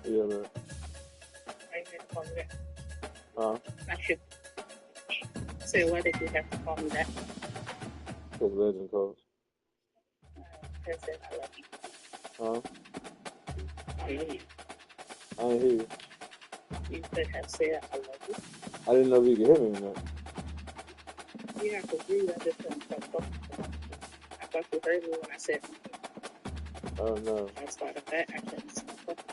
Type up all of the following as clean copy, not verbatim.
Yeah, man. Why you had to call me that? Huh? I should say, why did you have to call me that? Because Legend calls. I said, I love you. Huh? I love you. I didn't hear you. You could have said, I love you. I didn't know if you could hear me or not. Yeah, I could hear you. I just couldn't stop talking. I thought you heard me when I said Oh, no. outside of that, I couldn't stop talking.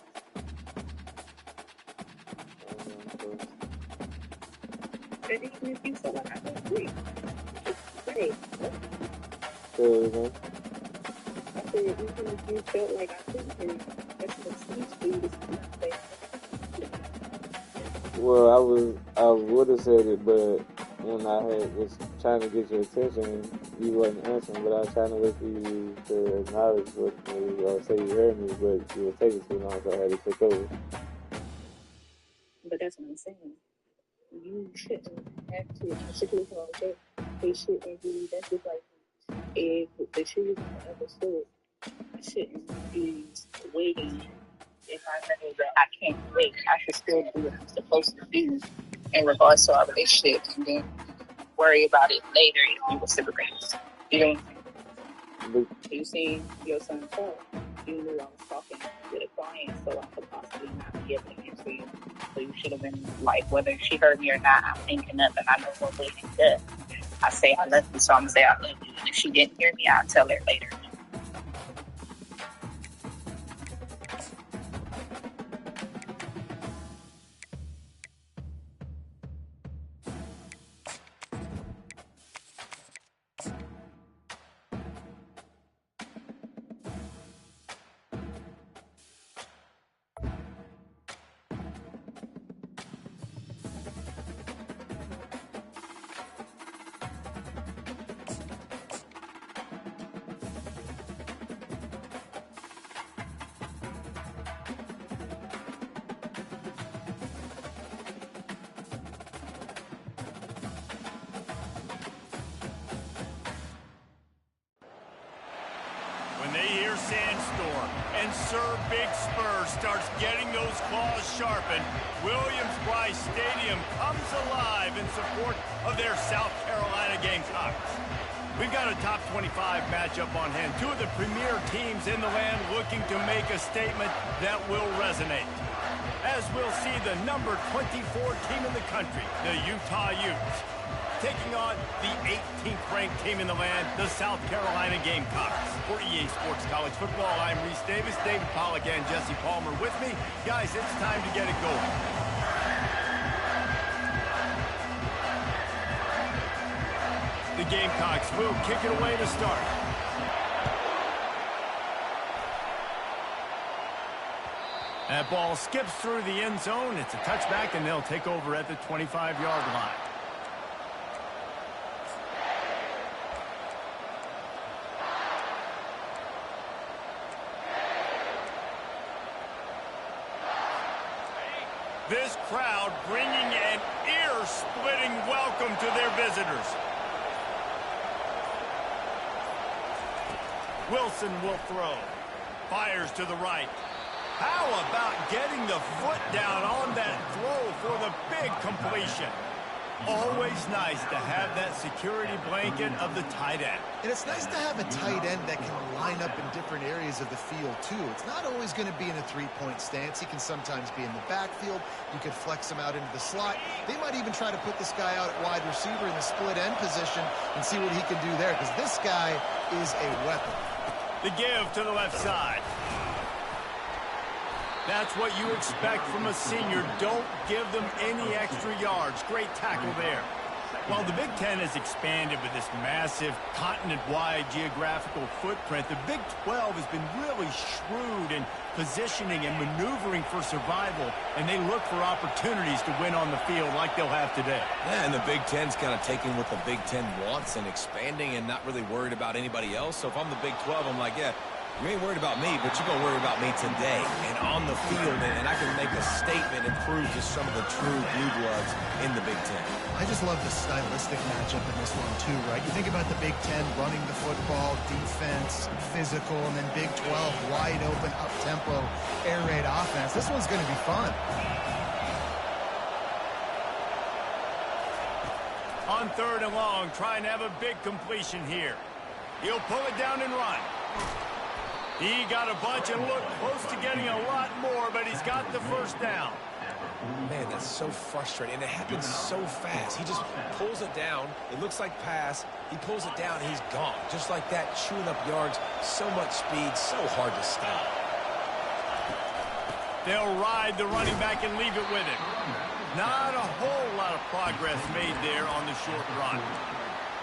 And even if you feel like I don't agree, say what? Say it again. I said, even if you felt like I couldn't hear you, that's an excuse for you to say. Well, I would have said it, but when I was trying to get your attention, you wasn't answering. But I was trying to wait for you to acknowledge what me or say you heard me, but you were taking too long, so I had to take over. But that's what I'm saying. You shouldn't have to, in a situation like that, they shouldn't be, that's just like, if the shoes on the other foot, I shouldn't be waiting. If I know that I can't wait, I should still do what I'm supposed to do in regards to our relationship, and then worry about it later if we reciprocate. You know, you see your son call. You knew I was talking with a client, so I could possibly not be able to answer you. So you should have been like, whether she heard me or not, I'm thinking nothing. I know what waiting does. I say I love you, so I'm gonna say I love you. And if she didn't hear me, I'll tell her later. When they hear Sandstorm and Sir Big Spur starts getting those claws sharpened, Williams-Brice Stadium comes alive in support of their South Carolina Gamecocks. We've got a top 25 matchup on hand. Two of the premier teams in the land looking to make a statement that will resonate. As we'll see the number 24 team in the country, the Utah Utes, taking on the 18th ranked team in the land, the South Carolina Gamecocks. For EA Sports College Football, I'm Reese Davis, David Pollack, and Jesse Palmer with me. Guys, it's time to get it going. The Gamecocks will kick it away to start. That ball skips through the end zone. It's a touchback, and they'll take over at the 25-yard line. This crowd bringing an ear-splitting welcome to their visitors. Wilson will throw. Fires to the right. How about getting the foot down on that throw for the big completion? Always nice to have that security blanket of the tight end. And it's nice to have a tight end that can line up in different areas of the field, too. It's not always going to be in a three-point stance. He can sometimes be in the backfield. You could flex him out into the slot. They might even try to put this guy out at wide receiver in the split end position and see what he can do there, because this guy is a weapon. The give to the left side. That's what you expect from a senior. Don't give them any extra yards. Great tackle there. While the Big Ten has expanded with this massive continent-wide geographical footprint, the Big 12 has been really shrewd in positioning and maneuvering for survival, and they look for opportunities to win on the field like they'll have today. Yeah, and the Big Ten's kind of taking what the Big Ten wants and expanding and not really worried about anybody else. So if I'm the Big 12, I'm like, yeah, You ain't worried about me, but you're going to worry about me today and on the field, and I can make a statement and prove to some of the true blue bloods in the Big Ten. I just love the stylistic matchup in this one, too, right? You think about the Big Ten running the football, defense, physical, and then Big 12, wide open, up-tempo, air raid offense. This one's going to be fun. On 3rd and long, trying to have a big completion here. He'll pull it down and run. He got a bunch and looked close to getting a lot more, but he's got the first down. Man, that's so frustrating, and it happens so fast. He just pulls it down. It looks like pass. He pulls it down, and he's gone. Just like that, chewing up yards. So much speed, so hard to stop. They'll ride the running back and leave it with him. Not a whole lot of progress made there on the short run.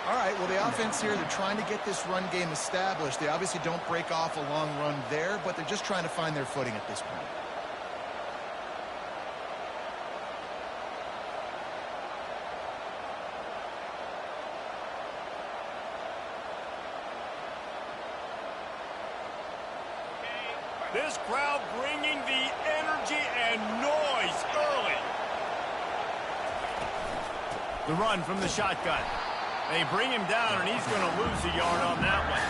All right, well, the offense here, they're trying to get this run game established. They obviously don't break off a long run there, but they're just trying to find their footing at this point. This crowd bringing the energy and noise early. The run from the shotgun. They bring him down, and he's going to lose a yard on that one.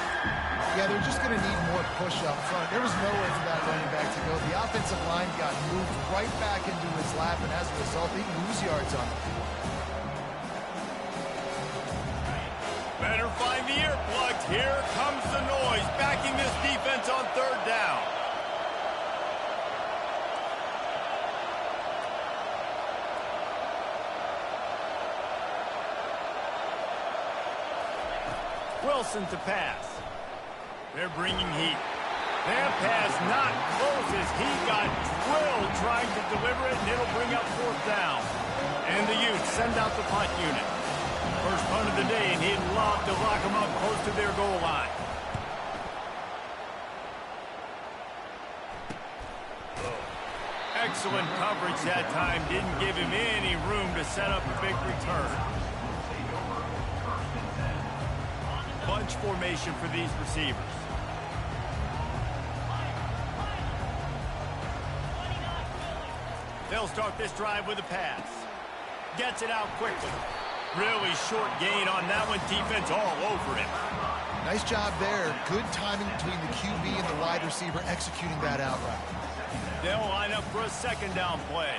Yeah, they're just going to need more push up front. There was nowhere for that running back to go. The offensive line got moved right back into his lap, and as a result, they lose yards on the field. Better find the earplugs. Here comes the noise, backing this defense on 3rd down. Wilson to pass. They're bringing heat. That pass not close as he got drilled trying to deliver it, and it'll bring up 4th down. And the Utes send out the punt unit. First punt of the day, and he'd love to lock them up close to their goal line. Excellent coverage that time. Didn't give him any room to set up a big return. Bunch formation for these receivers. They'll start this drive with a pass. Gets it out quickly. Really short gain on that one. Defense all over him. Nice job there. Good timing between the QB and the wide receiver executing that out route. They'll line up for a 2nd down play.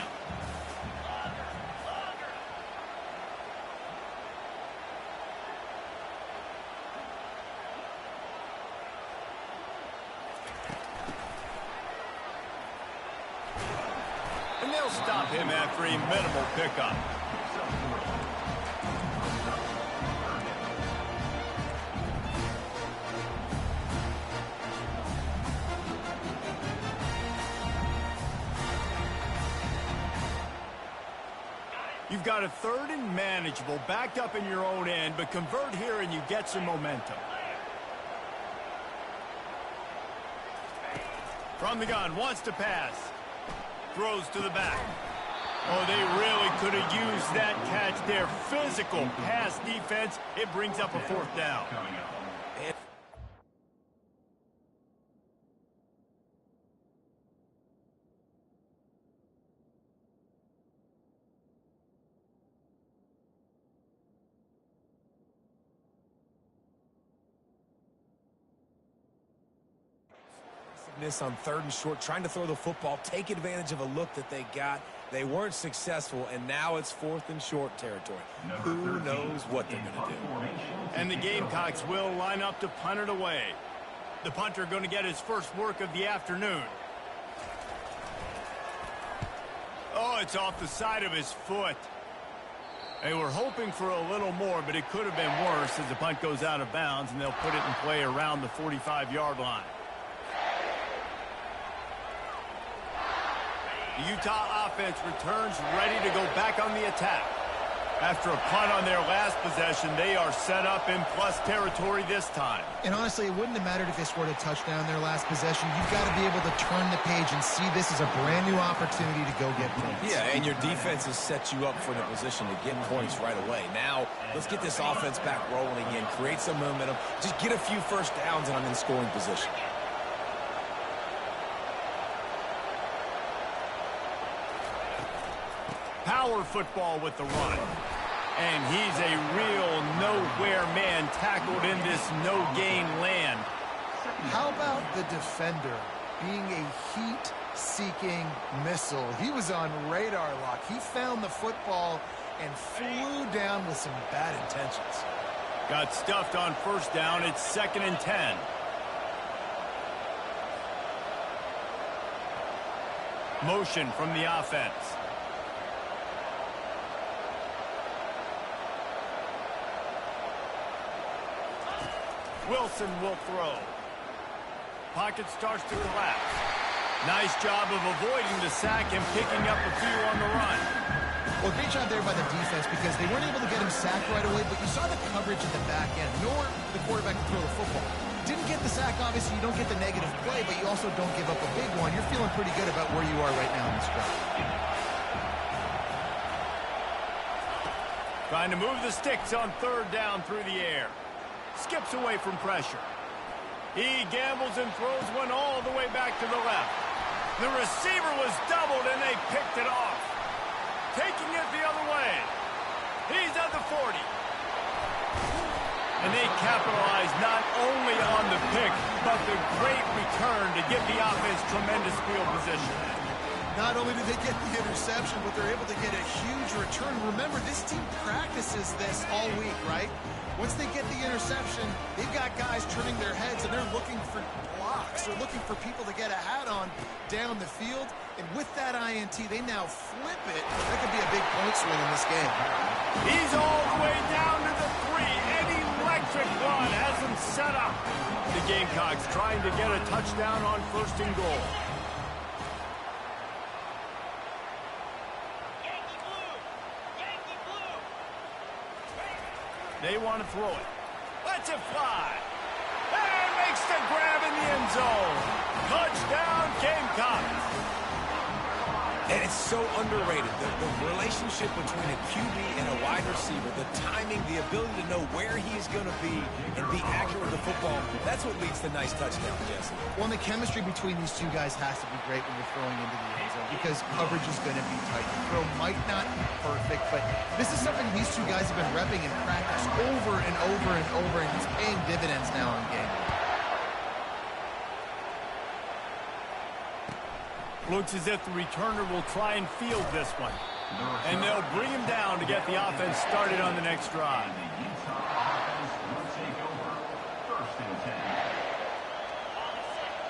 And they'll stop him after a minimal pickup. You've got a 3rd and manageable, backed up in your own end, but convert here and you get some momentum. From the gun, wants to pass. Throws to the back. Oh, they really could have used that catch there. Physical pass defense. It brings up a 4th down. On 3rd and short, trying to throw the football, take advantage of a look that they got. They weren't successful, and now it's 4th and short territory. Who knows what they're going to do? And the Gamecocks will line up to punt it away. The punter going to get his first work of the afternoon. Oh, it's off the side of his foot. They were hoping for a little more, but it could have been worse as the punt goes out of bounds, and they'll put it in play around the 45-yard line. The Utah offense returns ready to go back on the attack. After a punt on their last possession, they are set up in plus territory this time. And honestly, it wouldn't have mattered if they scored a touchdown their last possession. You've got to be able to turn the page and see this as a brand new opportunity to go get points. Yeah, and your defense has set you up for the position to get points right away. Now, let's get this offense back rolling again, create some momentum, just get a few first downs, and I'm in scoring position. Power football with the run. And he's a real nowhere man tackled in this no-gain land. How about the defender being a heat-seeking missile? He was on radar lock. He found the football and flew down with some bad intentions. Got stuffed on first down. It's 2nd and 10. Motion from the offense. Wilson will throw. Pocket starts to collapse. Nice job of avoiding the sack and picking up a few on the run. Well, great job there by the defense because they weren't able to get him sacked right away, but you saw the coverage at the back end. Nor the quarterback to throw the football. Didn't get the sack, obviously. You don't get the negative play, but you also don't give up a big one. You're feeling pretty good about where you are right now in this drive. Trying to move the sticks on 3rd down through the air. Skips away from pressure. He gambles and throws one all the way back to the left. The receiver was doubled and they picked it off. Taking it the other way. He's at the 40. And they capitalize not only on the pick, but the great return to give the offense tremendous field position. Not only did they get the interception, but they're able to get a huge return. Remember, this team practices this all week, right? Once they get the interception, they've got guys turning their heads, and they're looking for blocks. They're looking for people to get a hat on down the field. And with that INT, they now flip it. That could be a big point swing in this game. He's all the way down to the 3. An electric run has him set up. The Gamecocks trying to get a touchdown on 1st and goal. They want to throw it. Lets it fly. And makes the grab in the end zone. Touchdown, Gamecocks. And it's so underrated. The relationship between a QB and a wide receiver, the timing, the ability to know where he is going to be and be accurate with the football, that's what leads to nice touchdowns, Jesse. Well, the chemistry between these two guys has to be great when you're throwing into the end zone because coverage is going to be tight. The throw might not be perfect, but this is something these two guys have been repping in practice over and over and over, and it's paying dividends now in game. Looks as if the returner will try and field this one. And they'll bring him down to get the offense started on the next drive.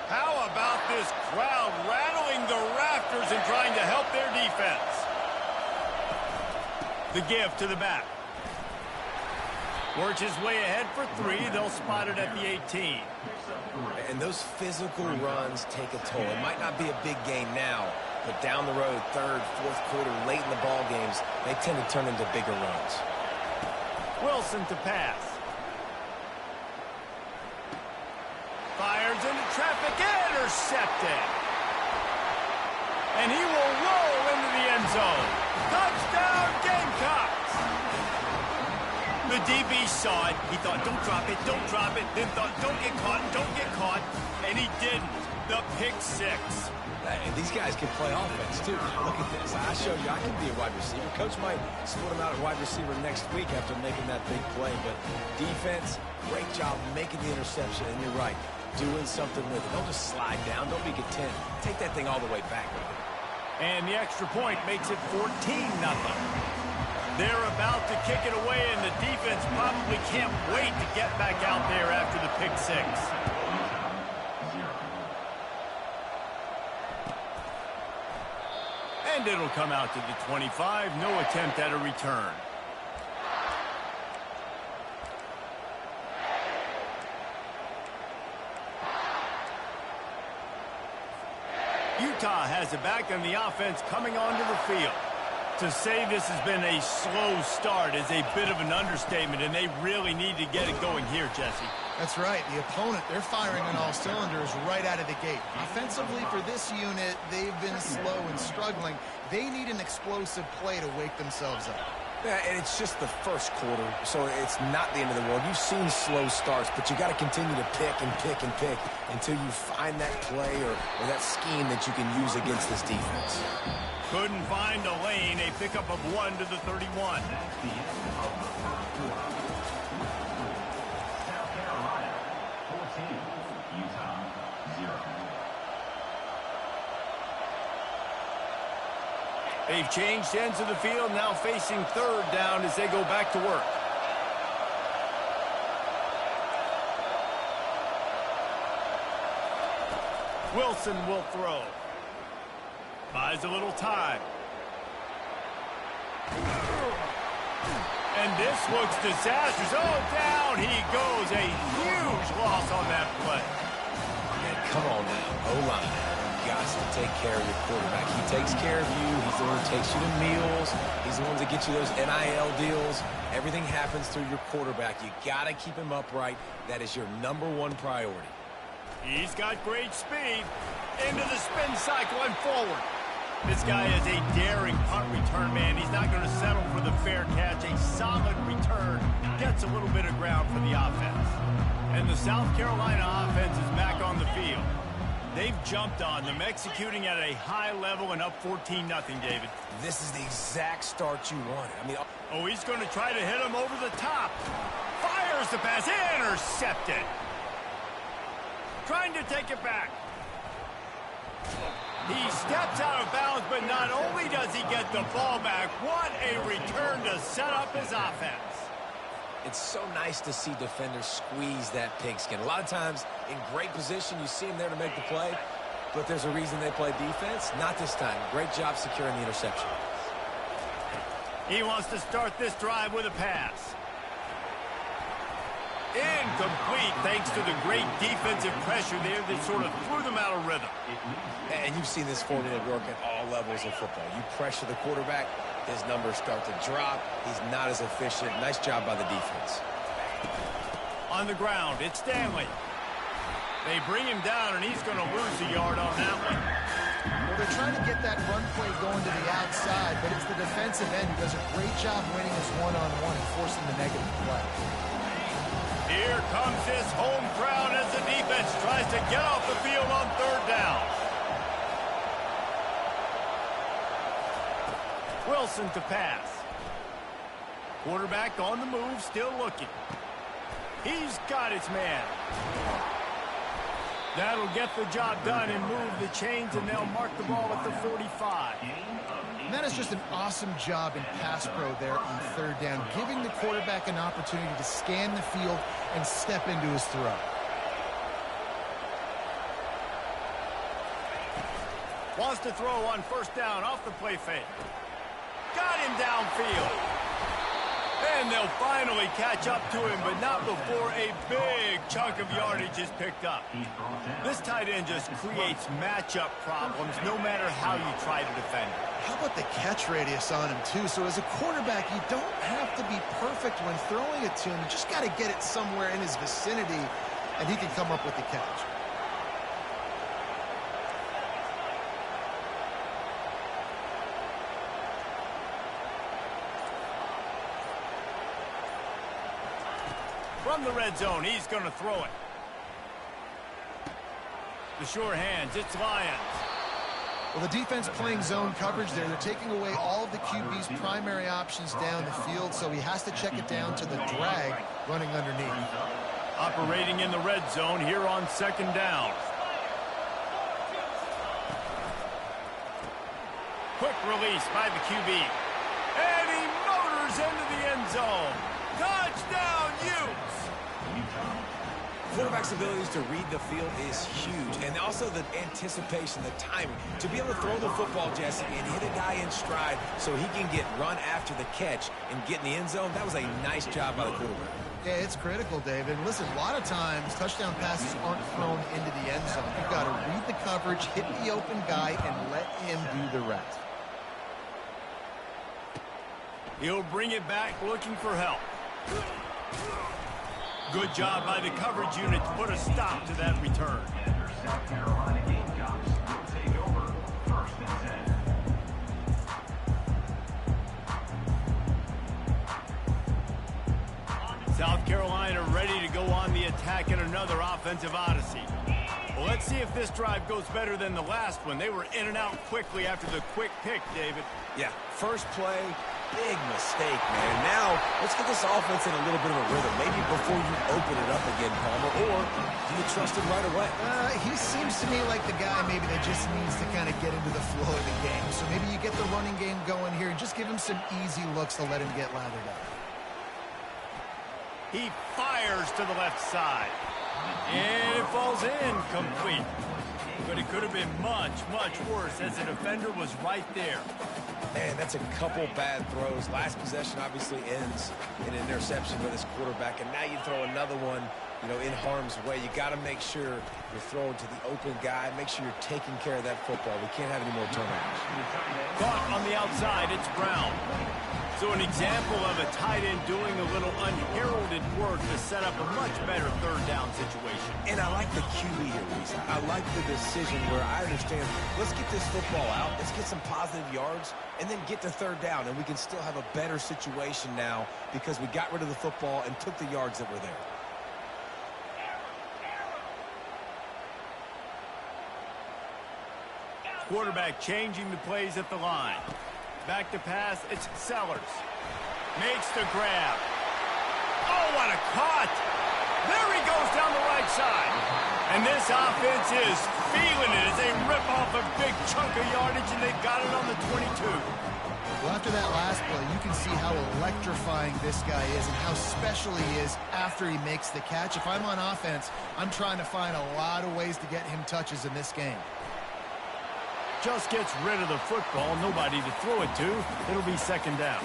How about this crowd rattling the rafters and trying to help their defense? The give to the back. Works his way ahead for 3. They'll spot it at the 18. And those physical runs take a toll. It might not be a big game now, but down the road, 3rd, 4th quarter, late in the ball games, they tend to turn into bigger runs. Wilson to pass. Fires into traffic, intercepted. And he will roll into the end zone. Touchdown, Gamecocks. The DB saw it. He thought, don't drop it, don't drop it. Then thought, don't get caught. And he didn't. The pick 6. And these guys can play offense, too. Look at this. I showed you I can be a wide receiver. Coach might split him out at wide receiver next week after making that big play. But defense, great job making the interception. And you're right, doing something with it. Don't just slide down. Don't be content. Take that thing all the way back with it. And the extra point makes it 14-0. They're about to kick it away, and the defense probably can't wait to get back out there after the pick 6. And it'll come out to the 25. No attempt at a return. Utah has it back, and the offense coming onto the field. To say this has been a slow start is a bit of an understatement, and they really need to get it going here, Jesse. That's right. The opponent, they're firing on all cylinders right out of the gate. Offensively, for this unit, they've been slow and struggling. They need an explosive play to wake themselves up. Yeah, and it's just the first quarter, so it's not the end of the world. You've seen slow starts, but you got to continue to pick and pick and pick until you find that play or that scheme that you can use against this defense. Couldn't find a lane. A pickup of 1 to the 31. They've changed ends of the field, now facing 3rd down as they go back to work. Wilson will throw. Buys a little time. And this looks disastrous. Oh, down he goes. A huge loss on that play. And come on now, O-line. You got to take care of your quarterback. He takes care of you. He's the one who takes you to meals. He's the one that gets you those NIL deals. Everything happens through your quarterback. You got to keep him upright. That is your #1 priority. He's got great speed. Into the spin cycle and forward. This guy is a daring punt return man. He's not going to settle for the fair catch. A solid return. Gets a little bit of ground for the offense. And the South Carolina offense is back on the field. They've jumped on them, executing at a high level and up 14-0, David. This is the exact start you wanted. I mean, oh, he's going to try to hit him over the top. Fires the pass. Intercepted. Trying to take it back. He steps out of bounds, but not only does he get the ball back, what a return to set up his offense. It's so nice to see defenders squeeze that pigskin. A lot of times, in great position, you see them there to make the play, but there's a reason they play defense. Not this time. Great job securing the interception. He wants to start this drive with a pass. Incomplete, thanks to the great defensive pressure there that sort of threw them out of rhythm. And you've seen this formula work at all levels of football. You pressure the quarterback, his numbers start to drop. He's not as efficient. Nice job by the defense. On the ground, it's Stanley. They bring him down, and he's going to lose a yard on that one. Well, they're trying to get that run play going to the outside, but it's the defensive end who does a great job winning his one-on-one and forcing the negative play. Here comes his home crowd as the defense tries to get off the field on 3rd down. Wilson to pass. Quarterback on the move, still looking. He's got his man. That'll get the job done and move the chains, and they'll mark the ball at the 45. And that is just an awesome job in pass pro there on 3rd down, giving the quarterback an opportunity to scan the field and step into his throw. Wants to throw on 1st down off the play fake. Got him downfield. And they'll finally catch up to him, but not before a big chunk of yardage is picked up. This tight end just creates matchup problems no matter how you try to defend it. How about the catch radius on him, too? So as a quarterback, you don't have to be perfect when throwing it to him. You just got to get it somewhere in his vicinity, and he can come up with the catch. From the red zone, he's going to throw it. The sure hands, it's Lions. Well, the defense playing zone coverage there. They're taking away all of the QB's primary options down the field, so he has to check it down to the drag running underneath. Operating in the red zone here on 2nd down. Quick release by the QB. And he motors into the end zone. Touchdown, Utes! Quarterback's abilities to read the field is huge, and also the anticipation, the timing. To be able to throw the football, Jesse, and hit a guy in stride so he can get run after the catch and get in the end zone, that was a nice job by the quarterback. Yeah, it's critical, David. And listen, a lot of times touchdown passes aren't thrown into the end zone. You've got to read the coverage, hit the open guy, and let him do the rest. He'll bring it back looking for help. Good job by the coverage unit to put a stop to that return. South Carolina Gamecocks will take over 1st and 10. South Carolina ready to go on the attack in another offensive odyssey. Well, let's see if this drive goes better than the last one. They were in and out quickly after the quick pick, David. Yeah, first play, big mistake, man. Now, let's get this offense in a little bit of a rhythm. Maybe before you open it up again, Palmer, or do you trust him right away? He seems to me like the guy maybe that just needs to kind of get into the flow of the game. So maybe you get the running game going here and just give him some easy looks to let him get lathered up. He fires to the left side. And it falls in complete. But it could have been much, much worse as the defender was right there. Man, that's a couple bad throws. Last possession obviously ends in an interception by this quarterback. And now you throw another one, in harm's way. You got to make sure you're throwing to the open guy. Make sure you're taking care of that football. We can't have any more turnovers. Caught on the outside, it's Brown. So an example of a tight end doing a little unheralded work to set up a much better third down situation. And I like the QB here, Reese. I like the decision where I understand, let's get this football out, let's get some positive yards, and then get to third down, and we can still have a better situation now because we got rid of the football and took the yards that were there. Quarterback changing the plays at the line. Back to pass, it's Sellers. Makes the grab. Oh, what a cut! There he goes down the right side. And this offense is feeling it as they rip off a big chunk of yardage, and they've got it on the 22. Well, after that last play, you can see how electrifying this guy is and how special he is after he makes the catch. If I'm on offense, I'm trying to find a lot of ways to get him touches in this game. Just gets rid of the football, nobody to throw it to. It'll be second down.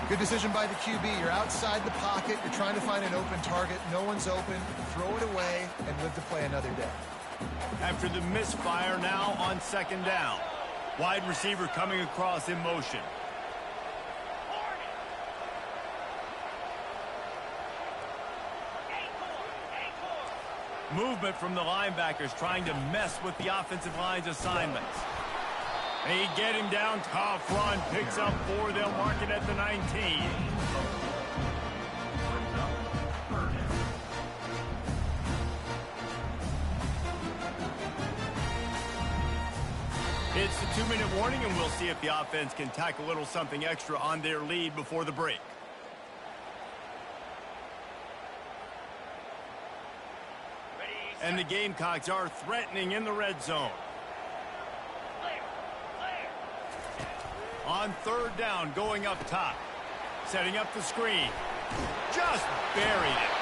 Good decision by the QB. You're outside the pocket. You're trying to find an open target. No one's open. Throw it away and live to play another day. After the misfire, now on second down. Wide receiver coming across in motion. Movement from the linebackers trying to mess with the offensive line's assignments. They get him down, tough run, picks up 4, they'll mark it at the 19. It's the 2-minute warning, and we'll see if the offense can tack a little something extra on their lead before the break. And the Gamecocks are threatening in the red zone. On third down, going up top. Setting up the screen. Just buried it.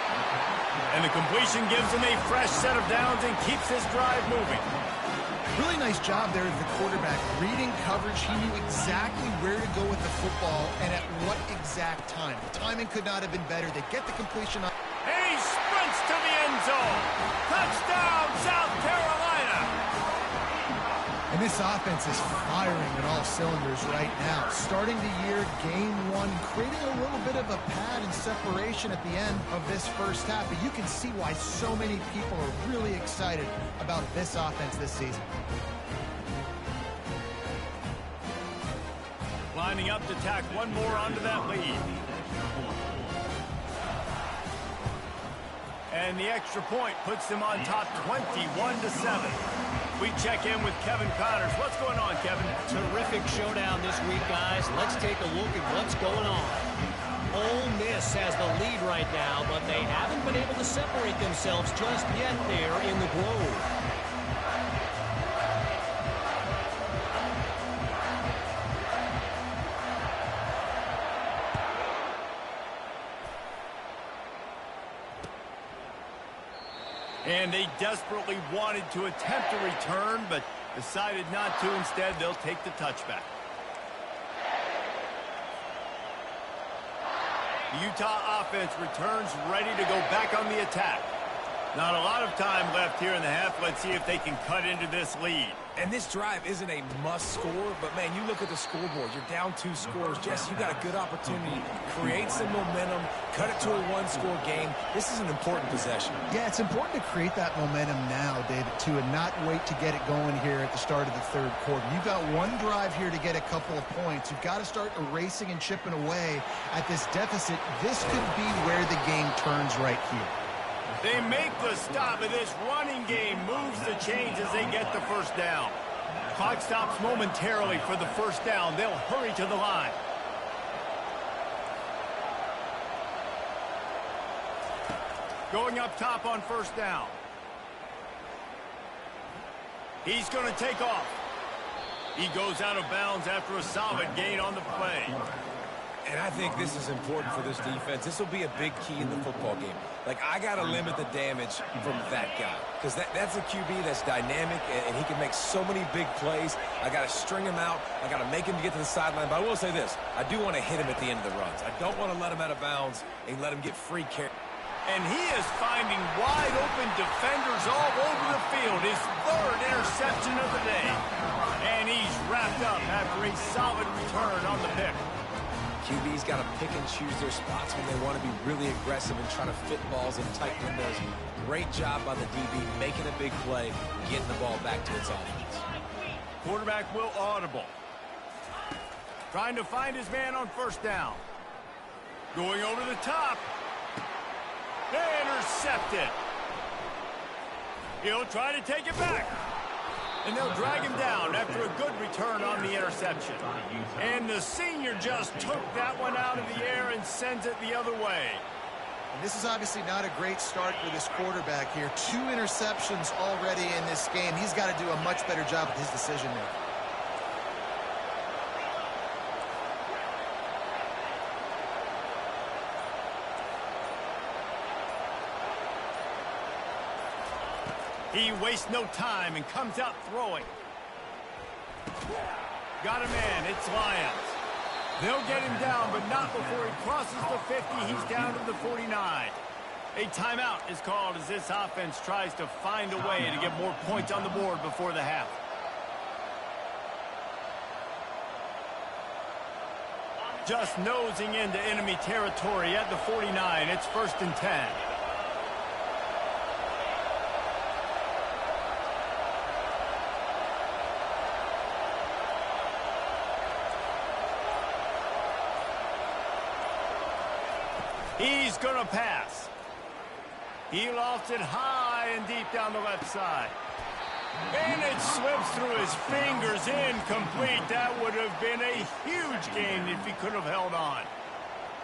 And the completion gives them a fresh set of downs and keeps this drive moving. Really nice job there as the quarterback. Reading coverage, he knew exactly where to go with the football and at what exact time. The timing could not have been better. They get the completion on. He sprints to the end zone. Touchdown, South Carolina. And this offense is firing on all cylinders right now. Starting the year, game one, creating a little bit of a pad and separation at the end of this first half. But you can see why so many people are really excited about this offense this season. Lining up to tack one more onto that lead. And the extra point puts them on top 21-7. We check in with Kevin Connors. What's going on, Kevin? Terrific showdown this week, guys. Let's take a look at what's going on. Ole Miss has the lead right now, but they haven't been able to separate themselves just yet there in the Grove. And they desperately wanted to attempt a return, but decided not to. Instead, they'll take the touchback. The Utah offense returns ready to go back on the attack. Not a lot of time left here in the half. Let's see if they can cut into this lead. And this drive isn't a must score, but, man, you look at the scoreboard. You're down 2 scores. Jesse, you got a good opportunity. Create some momentum. Cut it to a 1-score game. This is an important possession. Yeah, it's important to create that momentum now, David, too, and not wait to get it going here at the start of the third quarter. You've got one drive here to get a couple of points. You've got to start erasing and chipping away at this deficit. This could be where the game returns right here. They make the stop, and this running game moves the chains as they get the first down. Clock stops momentarily for the first down. They'll hurry to the line. Going up top on first down. He's going to take off. He goes out of bounds after a solid gain on the play. And I think this is important for this defense. This will be a big key in the football game. Like, I got to limit the damage from that guy. Because that's a QB that's dynamic, and he can make so many big plays. I got to string him out. I got to make him get to the sideline. But I will say this. I do want to hit him at the end of the runs. I don't want to let him out of bounds and let him get free carry. And he is finding wide-open defenders all over the field. His third interception of the day. And he's wrapped up after a solid return on the pick. QB's got to pick and choose their spots when they want to be really aggressive and try to fit balls in tight windows. Great job by the DB making a big play, getting the ball back to its offense. Quarterback will audible. Trying to find his man on first down. Going over the top. Intercepted. He'll try to take it back. And they'll drag him down after a good return on the interception. And the senior just took that one out of the air and sends it the other way. And this is obviously not a great start for this quarterback here. 2 interceptions already in this game. He's got to do a much better job with his decision making. He wastes no time and comes out throwing. Got a man. It's Lions. They'll get him down, but not before he crosses the 50. He's down to the 49. A timeout is called as this offense tries to find a way to get more points on the board before the half. Just nosing into enemy territory at the 49. It's 1st and 10. He's going to pass. He lofts it high and deep down the left side. And it slips through his fingers, incomplete. That would have been a huge gain if he could have held on.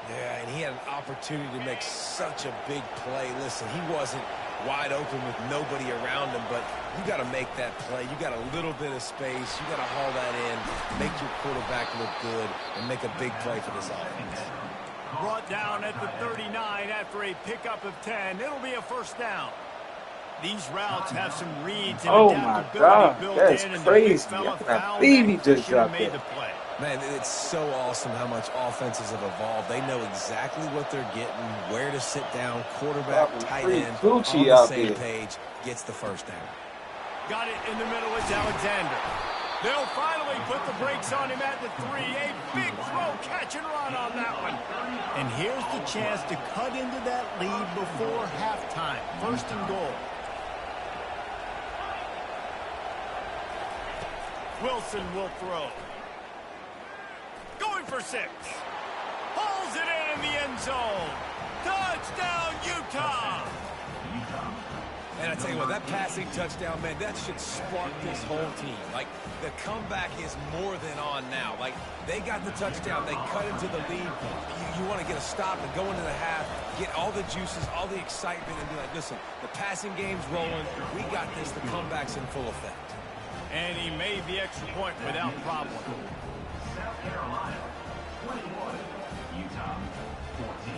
Yeah, and he had an opportunity to make such a big play. Listen, he wasn't wide open with nobody around him, but you got to make that play. You got a little bit of space. You got to haul that in, make your quarterback look good, and make a big play for this offense. Brought down at the 39 after a pickup of 10. It'll be a first down. These routes have some reads and adaptability built that's in. And crazy. the big fella I believe he just should have dropped made it. the play. Man, it's so awesome how much offenses have evolved. They know exactly what they're getting, where to sit down, quarterback, tight end, on the same page, gets the first down. Got it in the middle. It's Alexander. They'll finally put the brakes on him at the 3. A big throw, catch and run on that one. And here's the chance to cut into that lead before halftime. 1st and goal. Wilson will throw. Going for 6. Pulls it in the end zone. Touchdown, Utah. And I tell you what, that passing touchdown, man, that should spark this whole team. Like, the comeback is more than on now. Like, they got the touchdown. They cut into the lead. You want to get a stop and go into the half, get all the juices, all the excitement, and be like, listen, the passing game's rolling. We got this. The comeback's in full effect. And he made the extra point without problem. South Carolina, 21. Utah, 14.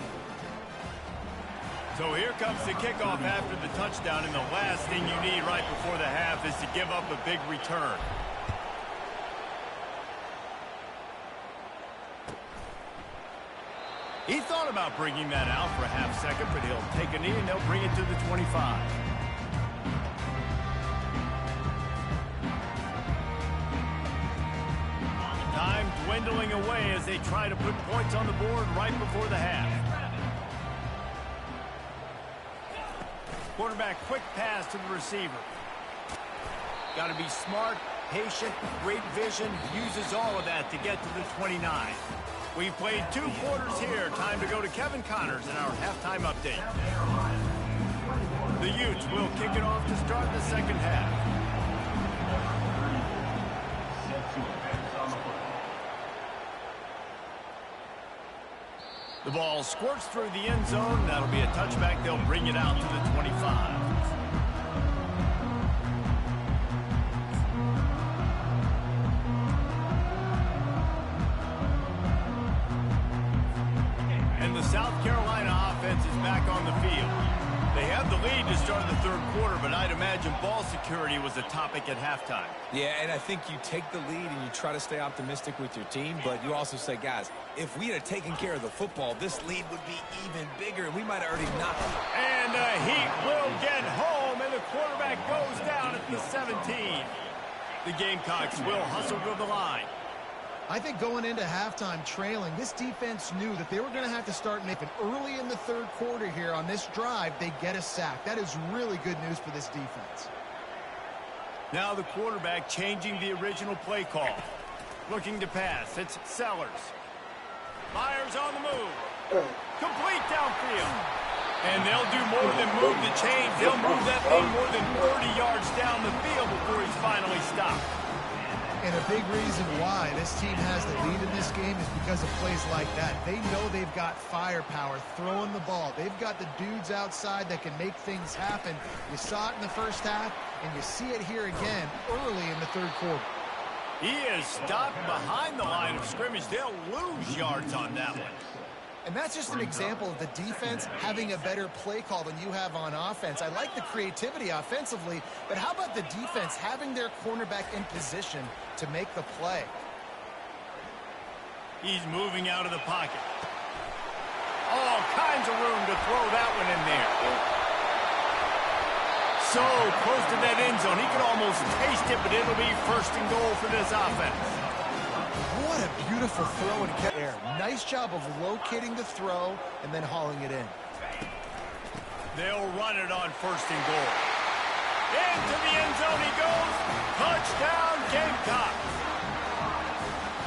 So here comes the kickoff after the touchdown, and the last thing you need right before the half is to give up a big return. He thought about bringing that out for a half second, but he'll take a knee and they'll bring it to the 25. Time dwindling away as they try to put points on the board right before the half. Quarterback, quick pass to the receiver. Got to be smart, patient, great vision. Uses all of that to get to the 29. We've played 2 quarters here. Time to go to Kevin Connors in our halftime update. The Utes will kick it off to start the second half. The ball squirts through the end zone. That'll be a touchback. They'll bring it out to the 25. And the South Carolina offense is back on the field. They have the lead to start the third quarter, but I'd imagine ball security was a topic at halftime. Yeah, and I think you take the lead and you try to stay optimistic with your team, but you also say, guys, if we had taken care of the football, this lead would be even bigger, and we might have already knocked it. And the Heat will get home, and the quarterback goes down at the 17. The Gamecocks will hustle to the line. I think going into halftime trailing, this defense knew that they were going to have to start making early in the third quarter here on this drive. They get a sack. That is really good news for this defense. Now the quarterback changing the original play call. Looking to pass. It's Sellers. Myers on the move. Complete downfield. And they'll do more than move the chains. They'll move that thing more than 30 yards down the field before he's finally stopped. And a big reason why this team has the lead in this game is because of plays like that. They know they've got firepower throwing the ball. They've got the dudes outside that can make things happen. You saw it in the first half, and you see it here again early in the third quarter. He is stopped behind the line of scrimmage. They'll lose yards on that one. And that's just an example of the defense having a better play call than you have on offense. I like the creativity offensively, but how about the defense having their cornerback in position to make the play? He's moving out of the pocket. All kinds of room to throw that one in there. So close to that end zone. He could almost taste it, but it'll be first and goal for this offense. What a beautiful throw and catch there. Nice job of locating the throw and then hauling it in. They'll run it on first and goal. Into the end zone he goes. Touchdown, Gamecocks.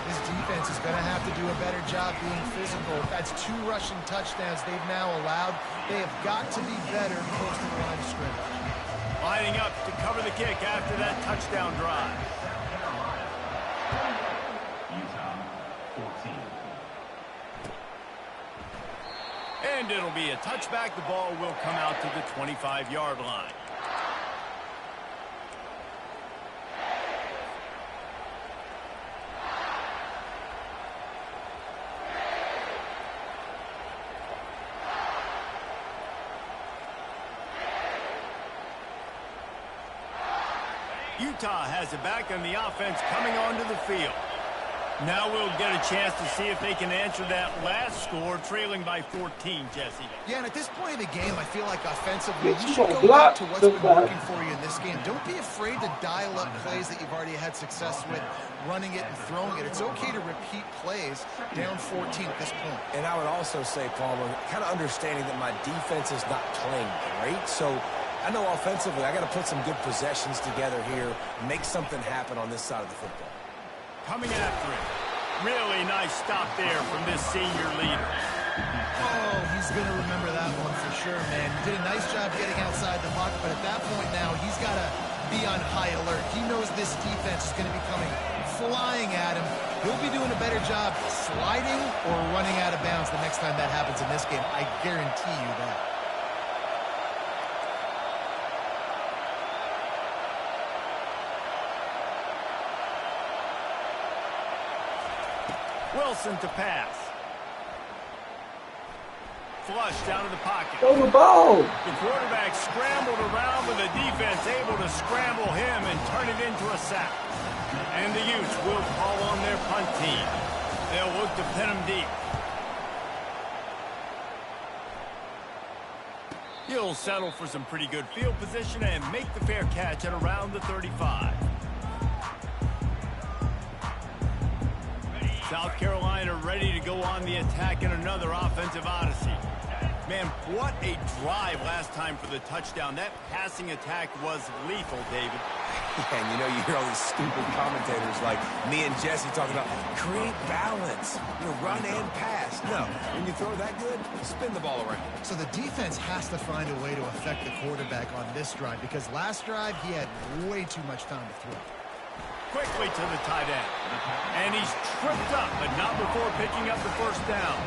This defense is going to have to do a better job being physical. That's 2 rushing touchdowns they've now allowed. They have got to be better close to the line of scrimmage. Lining up to cover the kick after that touchdown drive. And it'll be a touchback. The ball will come out to the 25-yard line. Utah has it back on the offense coming onto the field. Now we'll get a chance to see if they can answer that last score, trailing by 14, Jesse. Yeah, and at this point in the game, I feel like offensively, you should go back to what's been working for you in this game. Don't be afraid to dial up plays that you've already had success with, running it and throwing it. It's okay to repeat plays down 14 at this point. And I would also say, Palmer, kind of understanding that my defense is not playing great, so I know offensively I got to put some good possessions together here, make something happen on this side of the football. Coming after it. Really nice stop there from this senior leader. Oh, he's going to remember that one for sure, man. He did a nice job getting outside the pocket, but at that point now, he's got to be on high alert. He knows this defense is going to be coming flying at him. He'll be doing a better job sliding or running out of bounds the next time that happens in this game. I guarantee you that. Wilson to pass. Flush down to the pocket. Throw the ball. The quarterback scrambled around with the defense able to scramble him and turn it into a sack. And the Utes will call on their punt team. They'll look to pin him deep. He'll settle for some pretty good field position and make the fair catch at around the 35. South Carolina ready to go on the attack in another offensive odyssey. Man, what a drive last time for the touchdown. That passing attack was lethal, David. And you know, you hear all these stupid commentators like me and Jesse talking about create balance, run and pass. No, when you throw that good, spin the ball around. So the defense has to find a way to affect the quarterback on this drive because last drive he had way too much time to throw. Quickly to the tight end. And he's tripped up, but not before picking up the first down.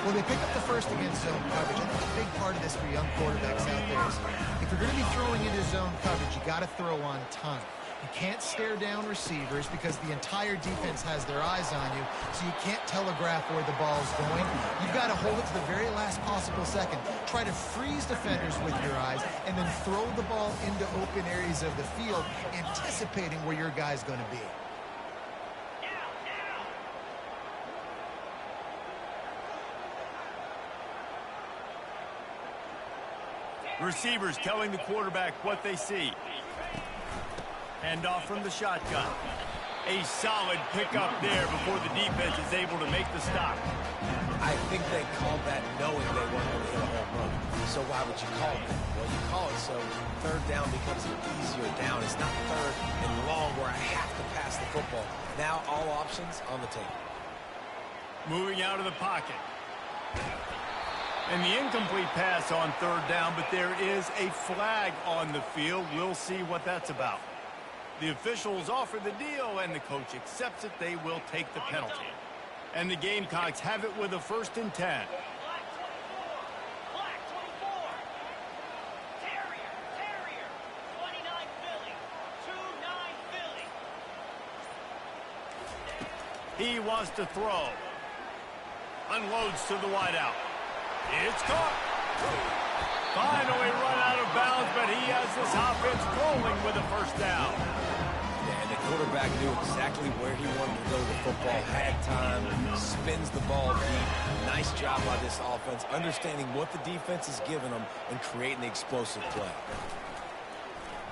Well, they pick up the first against zone coverage. I think a big part of this for young quarterbacks out there is if you're going to be throwing into zone coverage, you got to throw on time. You can't stare down receivers because the entire defense has their eyes on you, so you can't telegraph where the ball's going. You've got to hold it to the very last possible second. Try to freeze defenders with your eyes and then throw the ball into open areas of the field, anticipating where your guy's going to be. Receivers telling the quarterback what they see. Hand off from the shotgun. A solid pickup there before the defense is able to make the stop. I think they called that knowing they weren't going to hit a home run. So why would you call it? Well, you call it so third down becomes an easier down. It's not third and long where I have to pass the football. Now all options on the table. Moving out of the pocket. And the incomplete pass on third down, but there is a flag on the field. We'll see what that's about. The officials offer the deal, and the coach accepts it. They will take the penalty. And the Gamecocks have it with a 1st and 10. He wants to throw. Unloads to the wideout. It's caught. Finally run out of bounds, but he has this offense rolling with a first down. Yeah, and the quarterback knew exactly where he wanted to go with the football, had time, spins the ball deep. Nice job by this offense, understanding what the defense is giving them and creating the explosive play.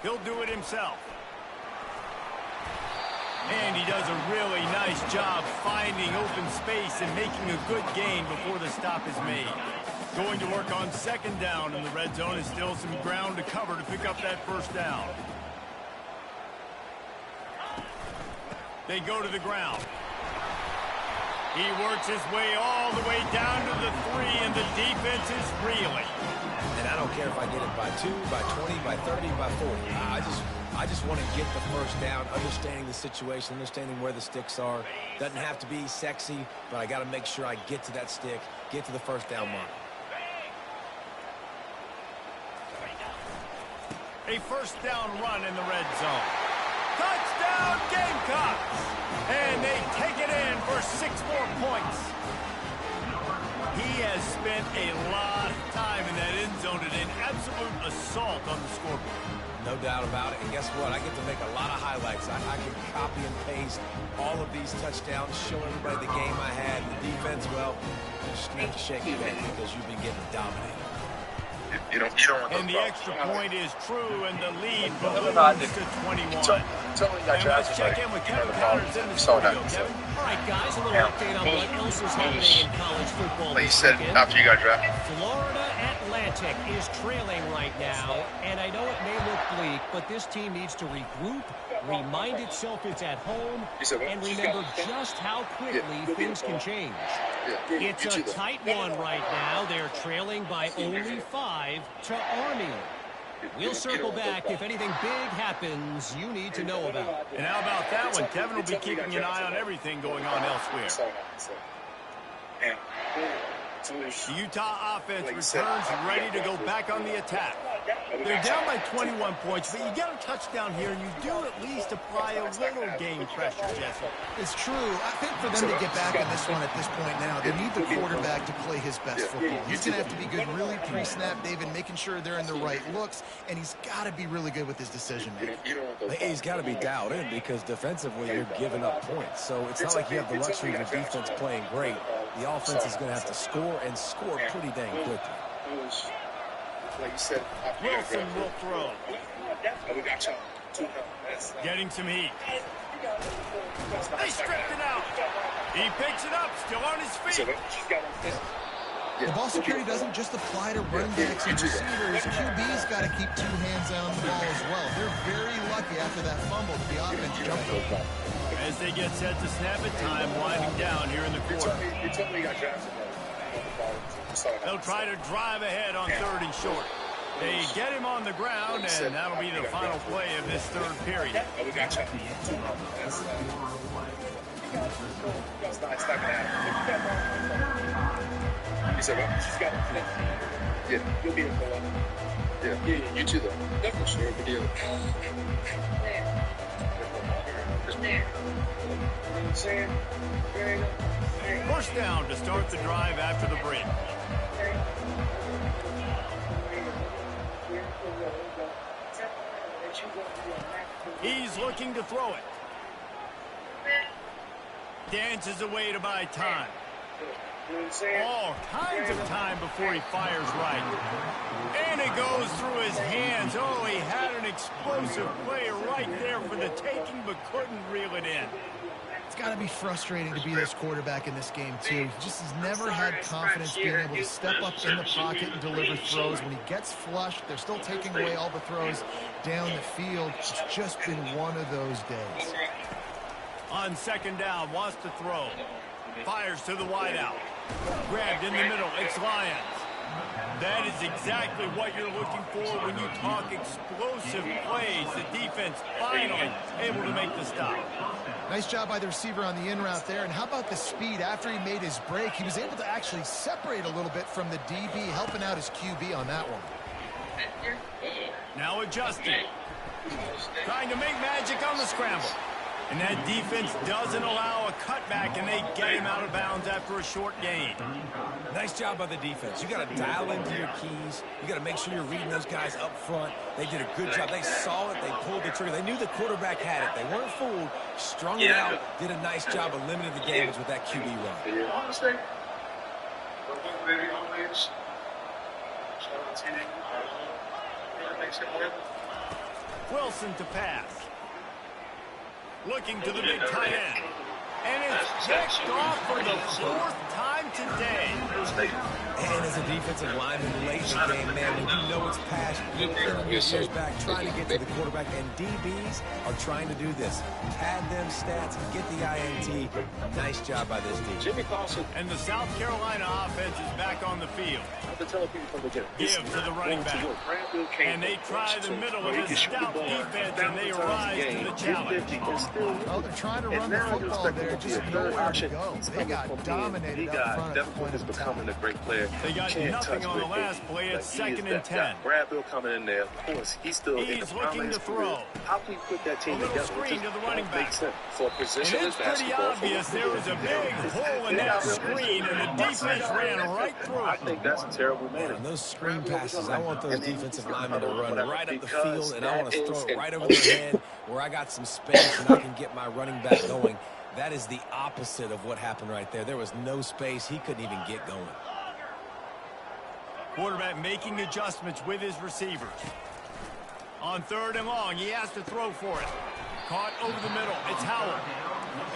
He'll do it himself. And he does a really nice job finding open space and making a good gain before the stop is made. Going to work on 2nd down in the red zone is still some ground to cover to pick up that first down. They go to the ground. He works his way all the way down to the 3, and the defense is reeling. And I don't care if I get it by 2, by 20, by 30, by 40. I just want to get the first down, understanding the situation, understanding where the sticks are. Doesn't have to be sexy, but I got to make sure I get to that stick, get to the first down mark. A first down run in the red zone. Touchdown Gamecocks! And they take it in for 6 more points. He has spent a lot of time in that end zone and an absolute assault on the scoreboard. No doubt about it. And guess what? I get to make a lot of highlights. I can copy and paste all of these touchdowns, show everybody the game I had. The defense, well, you just have to shake your head because you've been getting dominated. You don't want and the extra point is true, and the lead balloons to 21. And let's check in with Kevin Connors in the studio. Kevin? All right, guys, a little update on what else is happening in college football Like you this said, weekend. after you got drafted. Florida Atlantic is trailing right now, and I know it may look bleak, but this team needs to regroup, remind itself it's at home, and remember just how quickly things can change. It's a tight one right now. They're trailing by only 5 to Army. We'll circle back if anything big happens you need to know about. And how about that one? Kevin will be keeping an eye on everything going on elsewhere. The Utah offense returns ready to go back on the attack. They're down by 21 points, but you get a touchdown here, and you do at least apply a little game pressure, Jesse. It's true. I think for them to get back in this one at this point now, they need the quarterback to play his best football. He's going to have to be good really pre-snap, David, making sure they're in the right looks, and he's got to be really good with his decision-making. He's got to be dialed in because defensively you're giving up points. So it's not like you have the luxury of the defense playing great. The offense is going to have to score and score pretty dang quickly. Like you said, Wilson will throw. Getting some heat. They stripped it out. He picks it up, still on his feet. The ball security doesn't just apply to running backs and receivers. QB's got to keep 2 hands on the ball as well. They're very lucky after that fumble that the offense jumped over. As they get set to snap it, time winding down here in the quarter. You told me you got drafted. They'll try to drive ahead on 3rd and short. They get him on the ground, and that'll be the final play of this 3rd period. Oh, we got you. It's not going to happen. You said what? She's got it. Yeah, you'll be in for one. Yeah, you too, though. Definitely sure. Good deal. First down to start the drive after the break. He's looking to throw it. Dances away to buy time. All kinds of time before he fires right. And it goes through his hands. Oh, he had an explosive play right there for the taking, but couldn't reel it in. It's got to be frustrating to be this quarterback in this game, too. He just has never had confidence being able to step up in the pocket and deliver throws. When he gets flushed, they're still taking away all the throws down the field. It's just been one of those days. On 2nd down, wants to throw. Fires to the wideout. Grabbed in the middle. It's Lyons. That is exactly what you're looking for when you talk explosive plays. The defense finally able to make the stop. Nice job by the receiver on the in route there. And how about the speed after he made his break? He was able to actually separate a little bit from the DB, helping out his QB on that one. Now adjusting. Trying to make magic on the scramble. And that defense doesn't allow a cutback, and they get him out of bounds after a short gain. Nice job by the defense. You got to dial into your keys. You got to make sure you're reading those guys up front. They did a good job. They saw it. They pulled the trigger. They knew the quarterback had it. They weren't fooled. Strung it out. Did a nice job of limiting the damage with that QB run. Wilson to pass. Looking to the big tight end. And it's checked off for the 4th time today. And as a defensive lineman late in the game, man, when you know it's past, you're pulling your ears back, trying to get to the quarterback, and DBs are trying to do this. Pad them stats, get the INT. Nice job by this team. Jimmy Clausen. And the South Carolina offense is back on the field. Give to the running back. And they try the middle of this stout defense, and they rise to the challenge. Oh, they're trying to run the football there. Just nowhere to go. They got dominated up front at the point of becoming a great player. They got nothing on the last play. It's 2nd and 10. Bradville coming in there. Of course, he's still in the looking to throw. How can you put that team together? Screen to the running back. For position and it's pretty obvious there was a big hole in that screen, and the defense ran right through I it. think that's a terrible man. And those screen passes, I want those defensive linemen to run right up the field, and I want to throw it right over their head where I got some space and I can get my running back going. That is the opposite of what happened right there. There was no space. He couldn't even get going. Quarterback making adjustments with his receivers. On 3rd and long, he has to throw for it. Caught over the middle. It's Howell.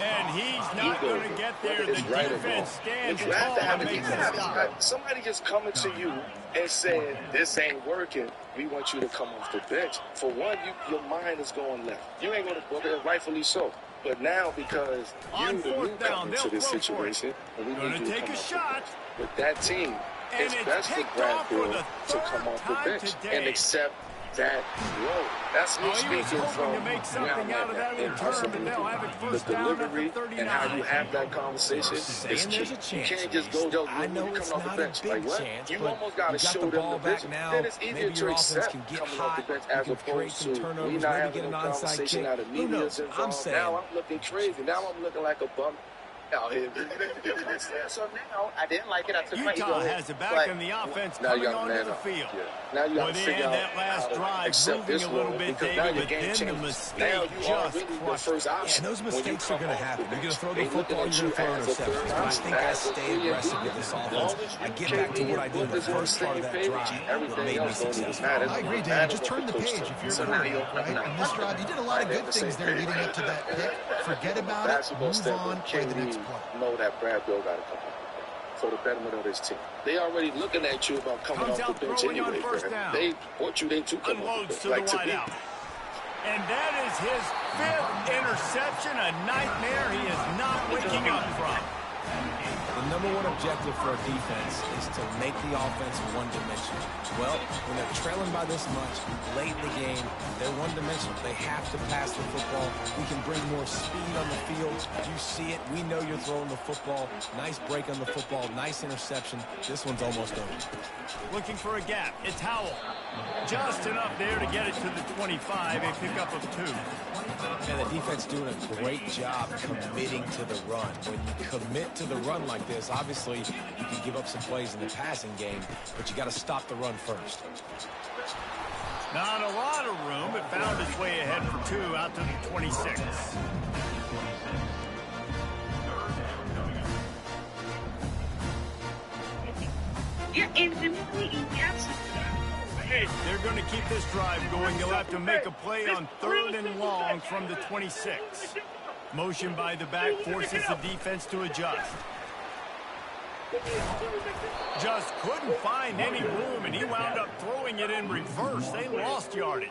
And he's not going to get there. The defense stands tall and makes the stop. Somebody just coming to you and saying, this ain't working. We want you to come off the bench. For one, your mind is going left. You ain't going to go there, rightfully so. But now, because you the new coming to this situation, we need you to take a shot with that team. It's best for Bradfield to come off the bench and accept that role. That's me speaking from to make something out of that return, but they'll have it first down at the 39. And how you have that conversation is key. You can't just go, yo, I know it's come off the bench. Like what? Chance, you almost got to show the them ball the back vision. now. Then it's easier Maybe to your offense accept can get coming hot. off the bench You as can create opposed some to turnovers, we not maybe having get an a onside conversation kick. out of Who media knows? I'm saying. Now I'm looking crazy. Now I'm looking like a bum out here. So now I didn't like it. I took my ego Utah has it back in the offense coming onto the field. Now you got to they figure had out that last drive moving a little bit, David, but then the mistake just crushed. And those mistakes are going to happen. You're going to throw the football, you're going to throw interceptions. But I think I stay aggressive with this offense. I get back to what I did in the first part of that drive that made me successful. I agree, David. Just turn the page if you're a quarterback, right? In this drive, you did a lot of good things there leading up to that pick. Forget about it, move on, play the next play. Know that Bradville got to come up. for the betterment of this team. They already looking at you about coming Comes off out the bench throwing on anyway, first Greg. down. They want you, they too come off Unloads the to bench. the Like to me. wideout. And that is his 5th interception, a nightmare he is not waking up from. The number one objective for a defense is to make the offense one-dimensional. Well, when they're trailing by this much late in the game, they're one-dimensional. They have to pass the football. We can bring more speed on the field. You see it. We know you're throwing the football. Nice break on the football. Nice interception. This one's almost over. Looking for a gap. It's Howell. Just enough there to get it to the 25, a pickup of 2. And the defense doing a great job committing to the run. When you commit to the run like this, obviously you can give up some plays in the passing game, but you got to stop the run first. Not a lot of room, but found his way ahead for 2 out to the 26. They're going to keep this drive going. They'll have to make a play on 3rd and long from the 26. Motion by the back forces the defense to adjust. Just couldn't find any room, and he wound up throwing it in reverse. They lost yardage.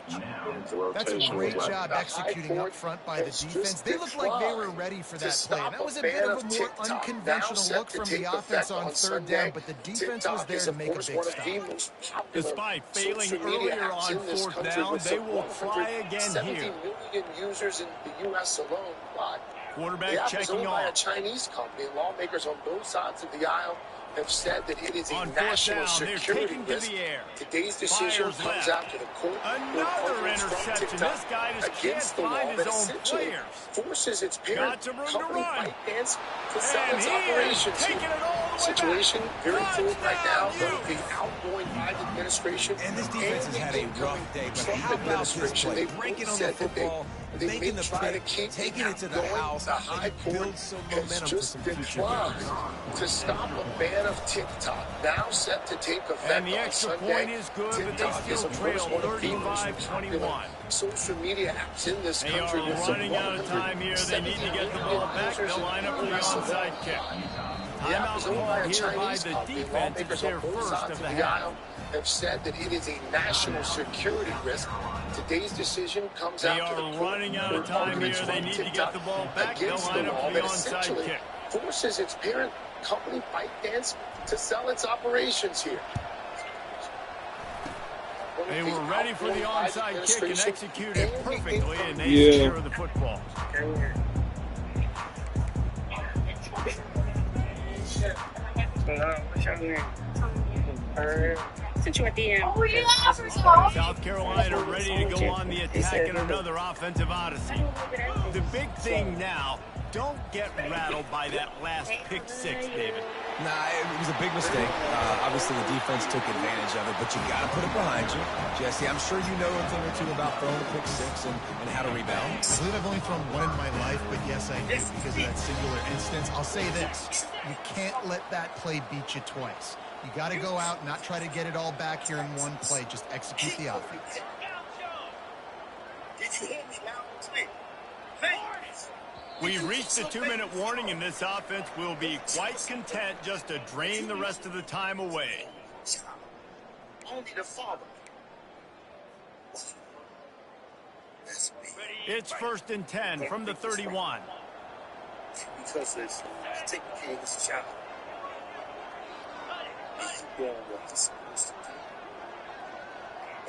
That's a great job executing up front by the defense. They looked like they were ready for that play. And that was a bit of a more unconventional look from the offense on 3rd down, but the defense was there to make a big stop. Despite failing earlier on 4th down, they will try again 70 here. million users in the U.S. alone. Why? Quarterback The app is checking owned by a off. Chinese company. Lawmakers on both sides of the aisle have said that it is a On 4th national down, they're security taking to risk. the air. Today's decision Fires comes left. after the court Another interception. This guy just can't against the law find that his own essentially players. forces its parent Got some room to company run. ByteDance to sell And its he is operations. taking it all the way Situation back. very fluid right now. Touchdown, The outgoing Biden administration And this defense has and had the a rough incoming day, but Trump how about this administration, play? they Breaking both on the said that football, they making may the try to pick, keep taking it to the going. house, The high and court build some has momentum for just some future declined games. to stop a ban of TikTok, now set to take effect And the on extra Sunday. point is good, but they TikTok is still the trail first one of the most 35-21. social media apps in this They country. are with running out of time here. They need to get the ball back. They'll line up for the onside kick. The app Timeout is owned by a called here by Chinese the company. defense. It's Lawmakers their on both first sides of of the the half. aisle have said that it is a national security risk. Today's decision comes They after the are court running out of time here. They need to get the ball back. They'll against line the up law for the that onside essentially kick. forces its parent company ByteDance to sell its operations here. They were ready for the onside kick and executed perfectly, and they Yeah. secure the football. Sent you a DM. South Carolina ready to go on the attack in another offensive odyssey. The big thing now, don't get rattled by that last pick 6, David. Nah, it was a big mistake. Obviously, the defense took advantage of it, but you got to put it behind you. Jesse, I'm sure you know a thing or two about throwing a pick 6 and how to rebound. I believe I've only thrown one in my life, but yes, I do because of that singular instance. I'll say this. You can't let that play beat you twice. You got to go out, not try to get it all back here in one play. Just execute the offense. Did you hear me now? We reached the 2-minute warning, and this offense will be quite content just to drain the rest of the time away. Only the father. It's 1st and 10 from the 31. Because it's taking care of this child. He's doing what he's supposed to do.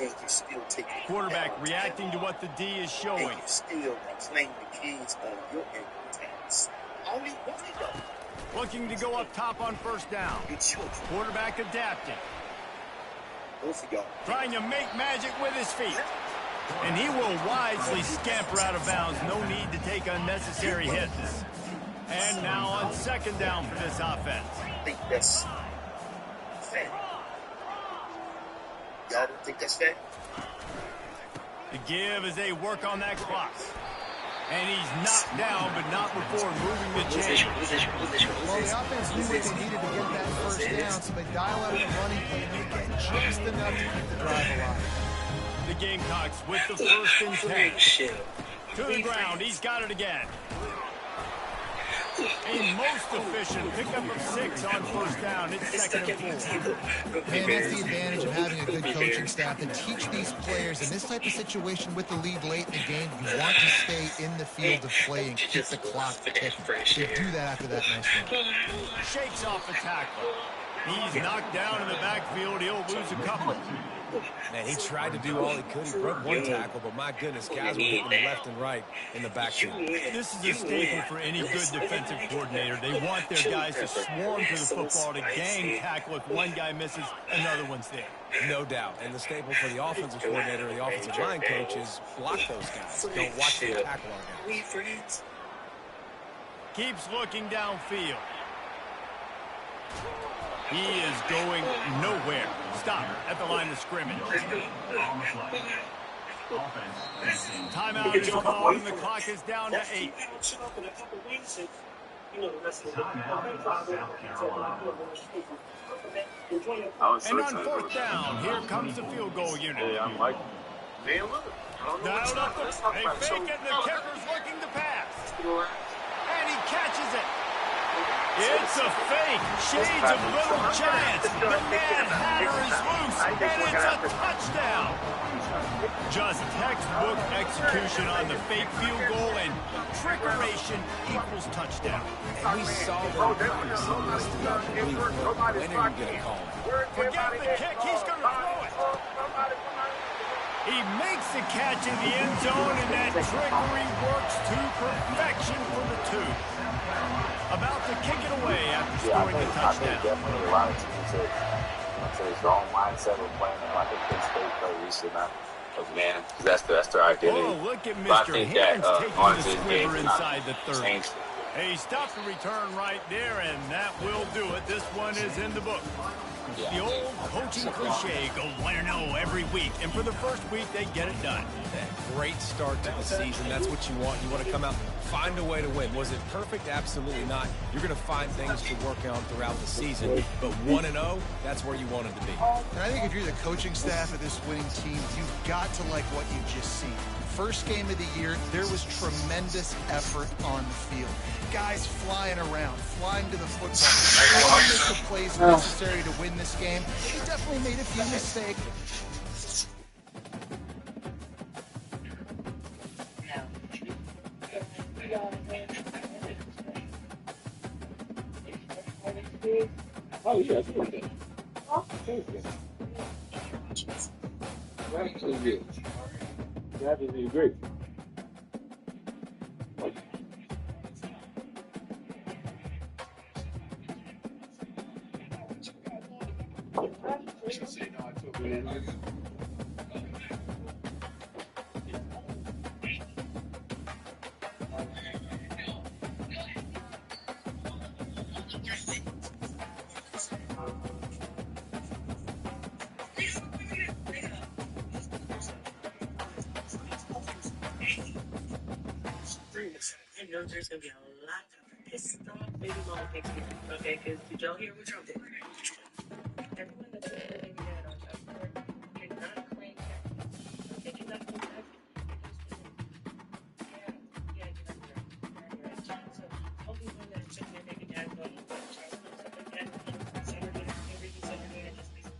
And you still taking Quarterback reacting to what the D is showing. And you still claim the keys on your inheritance. Only one of them. Looking to go up top on 1st down. Your children. Quarterback adapting. Both of y'all. Trying to make magic with his feet. And he will wisely scamper out of bounds. No need to take unnecessary hits. And now on 2nd down for this offense. I think that's fair. Y'all don't think that's fair? The give as they work on that clock. And he's knocked down, but not before moving the chain. Well, the offense knew what they needed to get that 1st down, so they dial up the running play and they get just enough to keep the drive alive. The Gamecocks with the 1st and 10. To the ground. He's got it again. A most efficient pickup of 6 on first down. It's 2nd and 4. Man, that's the advantage of having a good coaching staff to teach these players in this type of situation with the lead late in the game. You want to stay in the field of play and keep the clock ticking. They do that after that nice run. Shakes off the tackle. He's knocked down in the backfield. He'll lose a couple. Man, he tried to do all he could. He broke one tackle, but my goodness, guys were hitting him left and right in the backfield. This is a staple for any good defensive coordinator. They want their guys to swarm to the football to gang tackle. If one guy misses, another one's there. No doubt. And the staple for the offensive coordinator or the offensive line coach is block those guys. Don't watch them tackle our guys. Keeps looking downfield. He is going nowhere. Stop at the line of scrimmage. Timeout is called, and the clock is down to 8. And on fourth down, here comes the field goal unit. Dialed up the fake it, and the kicker's looking to pass. And he catches it. It's a fake. Shades of Little Giants. The Mad Hatter is loose, and it's a touchdown. Just textbook execution on the fake field goal, and trickeration equals touchdown. And we saw them previously listed up. When are you going to call him? Forget the kick. He's going to throw it. He makes the catch in the end zone, and that trickery works to perfection for the 2. About to kick it away after scoring the touchdown. I think definitely a lot of teams that it's their own mindset of playing like a Penn State play recently, not of man, because that's their identity. Oh, look at But I Mr. think Hands that taking on the this sliver game, inside the 30. changed it. He stopped the return right there, and that will do it. This one is in the book. Yeah. The old coaching cliche, go 1-0 every week. And for the first week, they get it done. Great start to the season. That's what you want. You want to come out, find a way to win. Was it perfect? Absolutely not. You're going to find things to work on throughout the season. But 1-0, that's where you wanted to be. And I think if you're the coaching staff of this winning team, you've got to like what you've just seen. First game of the year, there was tremendous effort on the field. Guys flying around, flying to the football. All the plays necessary to win this game. He definitely made a few mistakes. Oh, yeah, good. Thank you. That's so good. That is great. I know there's going to be a lot of pissed off baby mama next week, okay? Because did y'all hear what Trump did? Everyone that's going to be that on Trump, you're not claiming that. Okay, you're not claiming that. Yeah, you're right. So, hopefully when that chicken and baby dad go, Charles comes up again, Saturday, every Saturday, and just basically.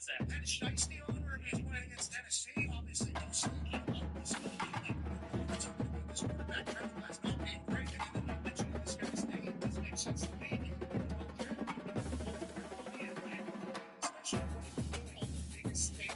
What's that? That Shiesty owner is playing against Tennessee. Obviously, no sneaky up. This quarterback, Trevor Lawrence, not being great. And then mentioning this guy's name. This makes sense to me. Especially on the biggest stage